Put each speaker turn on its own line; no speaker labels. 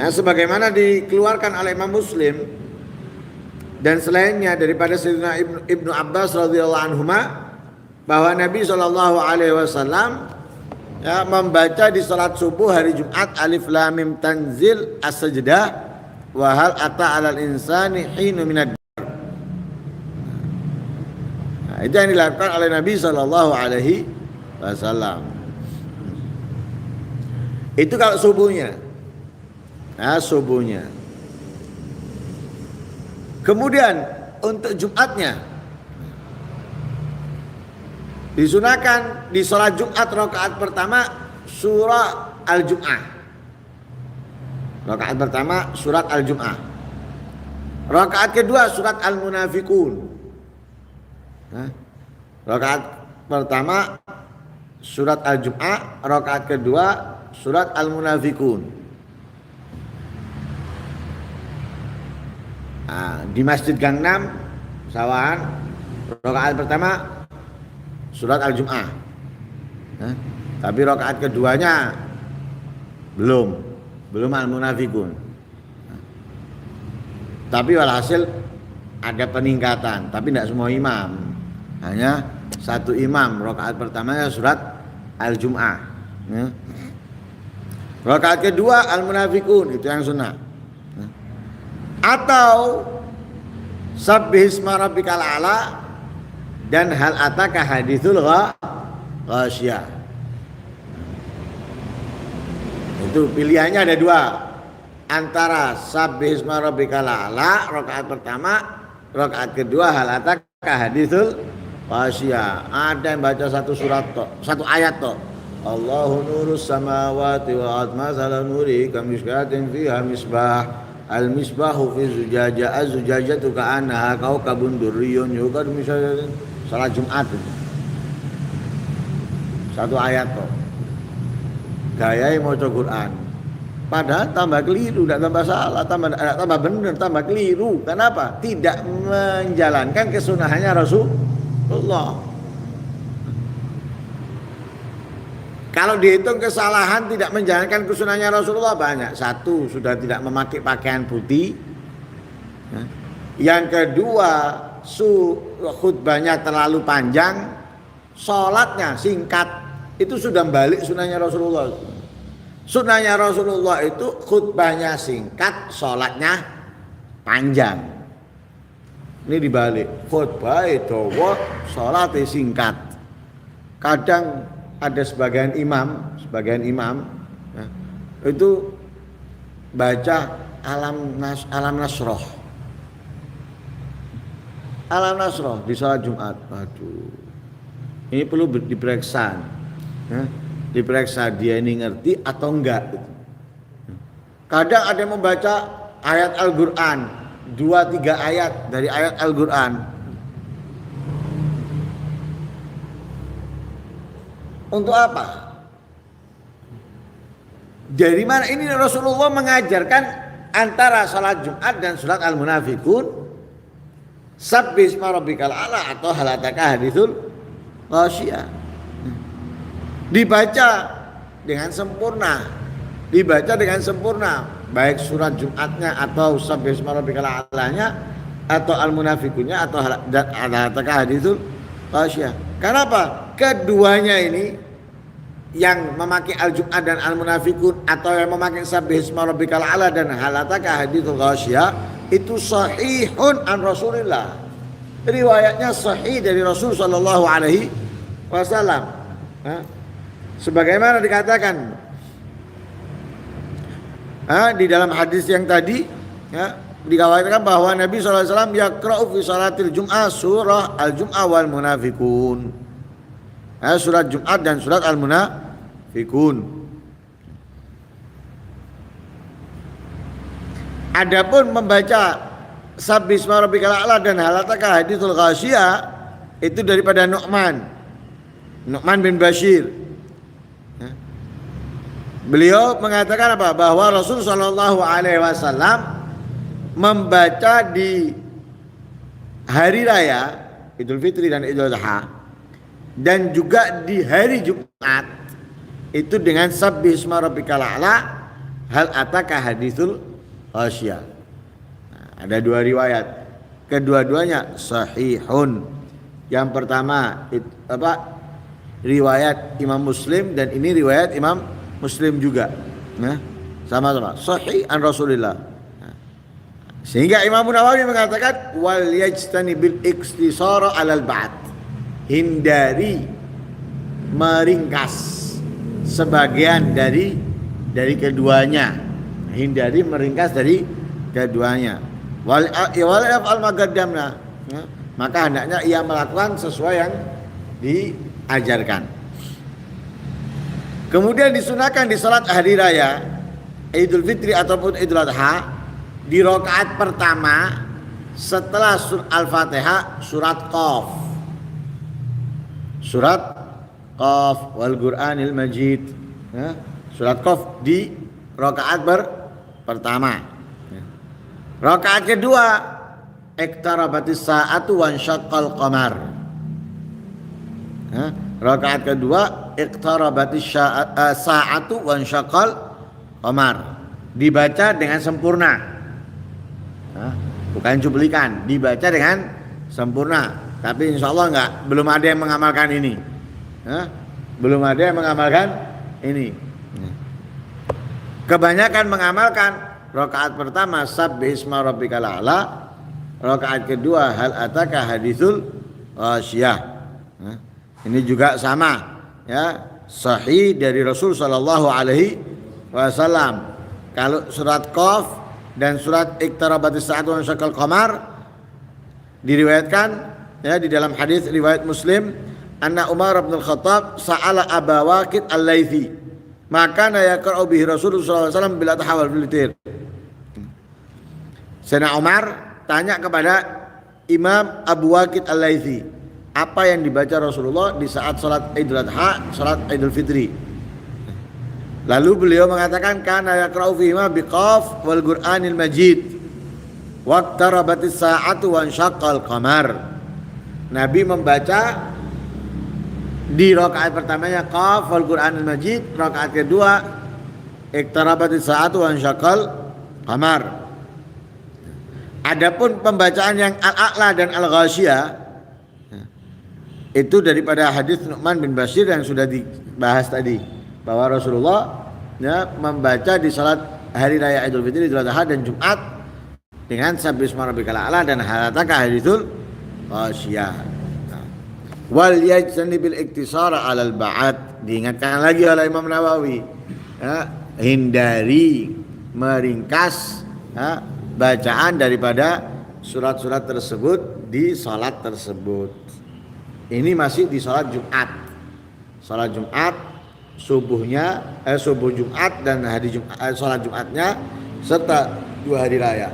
Sebagaimana dikeluarkan oleh Imam Muslim dan selainnya daripada Sayyidina Ibnu Abbas radhiyallahu anhuma bahwa Nabi Shallallahu alaihi wasallam membaca di salat subuh hari Jumat Alif Lam Mim Tanzil As-Sajdah wa hal ata 'alal insani hinu minad. Itu yang dilakukan oleh Nabi Shallallahu alaihi wasallam. Itu kalau subuhnya. Subuhnya. Kemudian untuk Jumatnya disunahkan di sholat Jumat rakaat pertama surah Al-Jum'ah. Rakaat pertama surat Al-Jum'ah. Rakaat kedua surat Al-Munafiqun. Rakaat pertama surat Al-Jum'ah, rakaat kedua surat Al-Munafiqun. Di Masjid Gang 6 Sawahan, rakaat pertama surat Al-Jum'ah. Tapi rakaat keduanya belum Al-Munafiqun. Tapi walhasil ada peningkatan, tapi tidak semua imam. Hanya satu imam rakaat pertamanya surat Al-Jum'ah. Rakaat kedua Al-Munafiqun, itu yang sunnah. Atau Sabbihisma rabbikal a'la dan hal ataka hadithul ghasyiyah. Itu pilihannya ada dua, antara Sabbihisma rabbikal a'la rakaat pertama, rakaat kedua hal ataka hadithul ghasyiyah. Ada yang baca satu surat toh, satu ayat toh. Allahu nurus samawati wa atmasala nuri kamishkatin fiha misbah. Al-misbahu fi zujajah, az-zujajatu ka'annaha kaukabun durriyun yuqad misalnya salat Jumat itu. Satu ayat kok. Gayai maca Quran. Padahal tambah keliru, tidak tambah salah, tambah benar, tambah keliru. Kenapa? Tidak menjalankan kesunahannya Rasulullah. Kalau dihitung kesalahan tidak menjalankan kesunahnya Rasulullah banyak. Satu, sudah tidak memakai pakaian putih. Yang kedua, khutbahnya terlalu panjang, sholatnya singkat. Itu sudah balik sunahnya Rasulullah. Sunahnya Rasulullah itu khutbahnya singkat, sholatnya panjang. Ini dibalik, khutbah itu sholatnya singkat. Kadang ada sebagian imam itu baca alam nasroh di sholat Jumat. Aduh, ini perlu diperiksa, diperiksa dia ini ngerti atau enggak. Kadang ada yang membaca ayat Al-Quran 2-3 ayat dari ayat Al-Quran. Untuk apa? Dari mana ini Rasulullah mengajarkan antara salat Jumat dan surat Al-Munafiqun, Sabbihisma rabbikal a'la atau hal ataka hadithul ghasyiyah. Dibaca dengan sempurna, baik surat Jumatnya atau Sabbihisma rabbikal a'lanya atau Al-Munafiqunnya atau hal ataka hadithul ghasyiyah. Kenapa? Keduanya ini yang memakai Al-Jum'ah dan Al-Munafiqun atau yang memakai Sabbihisma rabbikal a'la dan hal ataka hadithul ghasyiyah itu sahihun an Rasulillah. Riwayatnya sahih dari Rasul sallallahu alaihi wasallam. Sebagaimana dikatakan di dalam hadis yang tadi dikatakan bahwa Nabi sallallahu alaihi wasallam yaqra'u fi salatil Jum'ah surah Al-Jum'ah wal Munafiqun. Surat Jumat dan surat Al-Munafiqun. Adapun membaca Sabbihisma rabbikal a'la dan hal ataka hadithul ghasyiyah itu daripada Nu'man bin Bashir. Beliau mengatakan apa? Bahwa Rasul sallallahu alaihi wasallam membaca di hari raya Idul Fitri dan Idul Adha dan juga di hari Jumat itu dengan Sabbihisma rabbikal a'la, hal ataka haditsul ghasyiyah. Nah, ada dua riwayat. Kedua-duanya sahihun. Yang pertama riwayat Imam Muslim dan ini riwayat Imam Muslim juga. Nah, sama-sama sahih an Rasulillah. Nah, sehingga Imam Nawawi mengatakan wal yajtani bil ikhtisara alal ba'd. Hindari meringkas sebagian dari keduanya. Hindari meringkas dari keduanya. Wal yaf'al ma qaddamna. Maka hendaknya ia melakukan sesuai yang diajarkan. Kemudian disunahkan di salat hari raya Idul Fitri ataupun Idul Adha di rakaat pertama setelah Al-Fatihah surat Qaf. Surat Qaf wal Qur'anil Majid. Surat Qaf di rakaat pertama. Rakaat kedua iqtarabatis sa'atu wan syaqqal qamar. Rakaat kedua iqtarabatis sa'atu wan syaqqal qamar. Dibaca dengan sempurna. Bukan cuplikan, dibaca dengan sempurna. Tapi insya Allah belum ada yang mengamalkan ini. Belum ada yang mengamalkan ini. Kebanyakan mengamalkan rakaat pertama sabbihisma rabbikal a'la. Rakaat kedua hal ataka haditsul ghasyiyah. Ini juga sama ya, sahih dari Rasul sallallahu alaihi wasallam. Kalau surat Qaf dan surat iqtarabatis sa'atu wan syaqqal qamar diriwayatkan ya di dalam hadis riwayat Muslim, anna Umar bin Al-Khattab sa'ala Aba Waqid Al-Laitsi, maka yaqra'u bihi Rasulullah sallallahu alaihi wasallam bila tahawul fil witir. Sayyidina Umar tanya kepada Imam Abu Waqid Al-Laitsi, apa yang dibaca Rasulullah di saat salat Idul Adha, salat Idul Fitri. Lalu beliau mengatakan kana yaqra'u fihi ma biqaf wal Qur'anil Majid waqtarabatis sa'atu wan syaqqal qamar. Nabi membaca di rakaat pertamanya Qaf wal Qur'anil Majid, rakaat kedua iqtarabatis sa'atu wan syaqqal qamar. Adapun pembacaan yang Al-A'la dan Al-Ghasyiyah itu daripada hadis Nu'man bin Bashir yang sudah dibahas tadi, bahwa Rasulullah ya, membaca di salat hari raya Idul Fitri, Idul Adha dan Jumat dengan sabbihisma rabbikal a'la dan hal ataka haditsul ghasyiyah. Wal yajtani bil iktisara 'alal ba'd. Diingatkan lagi oleh Imam Nawawi ya, hindari meringkas ya, bacaan daripada surat-surat tersebut di salat tersebut. Ini masih di salat Jumat. Salat Jumat subuhnya subuh Jumat dan hari Jumat, salat Jumatnya serta 2 hari raya.